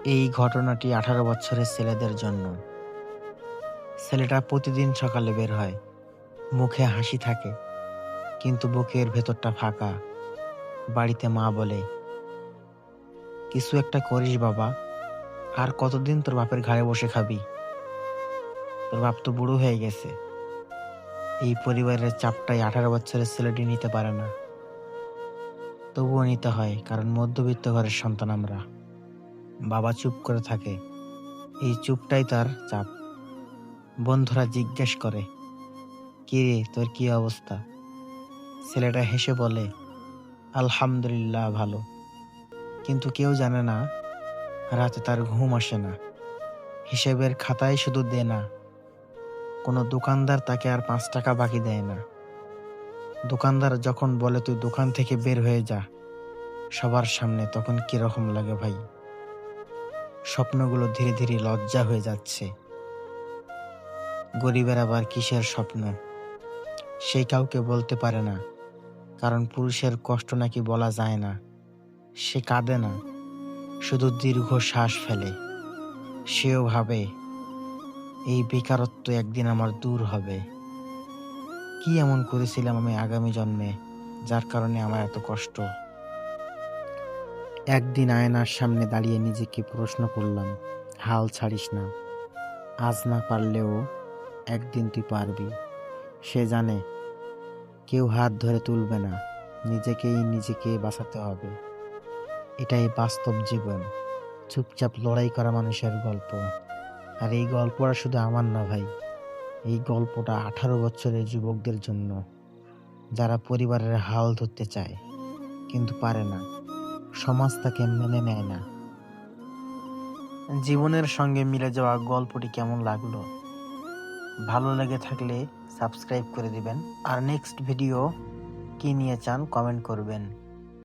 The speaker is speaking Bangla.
এই ঘটনাটি 18 বছরের ছেলেদের জন্য। ছেলেটা প্রতিদিন সকালে বের হয়, মুখে হাসি থাকে কিন্তু বুকের ভেতরটা ফাঁকা। বাড়িতে মা বলে, কিছু একটা করিস বাবা, আর কতদিন তোর বাপের ঘাড়ে বসে খাবি? তোর বাপ তো বুড়ো হয়ে গেছে। এই পরিবারের চাপটাই 18 বছরের ছেলেটি নিতে পারে না, তবুও নিতে হয়, কারণ মধ্যবিত্ত ঘরের সন্তান আমরা। বাবা চুপ করে থাকে, এই চুপটাই তার চাপ। বন্ধুরা জিজ্ঞেস করে, কি রে, তোর কি অবস্থা? ছেলেটা হেসে বলে, আলহামদুলিল্লাহ ভালো। কিন্তু কেউ জানে না, রাতে তার ঘুম আসে না। হিসেবের খাতায় শুধু দেনা। কোনো দোকানদার তাকে আর 5 টাকা বাকি দেয় না। দোকানদার যখন বলে তুই দোকান থেকে বের হয়ে যা সবার সামনে, তখন কিরকম লাগে ভাই? স্বপ্নগুলো ধীরে ধীরে লজ্জা হয়ে যাচ্ছে। গরিবের আবার কিসের স্বপ্ন, সে কাউকে বলতে পারে না, কারণ পুরুষের কষ্ট নাকি বলা যায় না। সে কাঁদে না, শুধু দীর্ঘ শ্বাস ফেলে। সেও ভাবে, এই বেকারত্ব একদিন আমার দূর হবে। কি এমন করেছিলাম আমি আগামী জন্মে, যার কারণে আমার এত কষ্ট? একদিন আয়নার সামনে দাঁড়িয়ে নিজেকে প্রশ্ন করলাম, হাল ছাড়িস না। আজ না পারলেও একদিন তুই পারবি। সে জানে কেউ হাত ধরে তুলবে না, নিজেকে বাঁচাতে হবে। এটাই বাস্তব জীবন, চুপচাপ লড়াই করা মানুষের গল্প। আর এই গল্পটা শুধু আমার না ভাই, এই গল্পটা 18 বছরের যুবকদের জন্য, যারা পরিবারের হাল ধরতে চায় কিন্তু পারে না। সমাজ তাকে মেনে নেয় না। জীবনের সঙ্গে মিলে যাওয়া গল্পটি কেমন লাগলো? ভালো লেগে থাকলে সাবস্ক্রাইব করে দিবেন, আর নেক্সট ভিডিও কি নিয়ে চান কমেন্ট করবেন।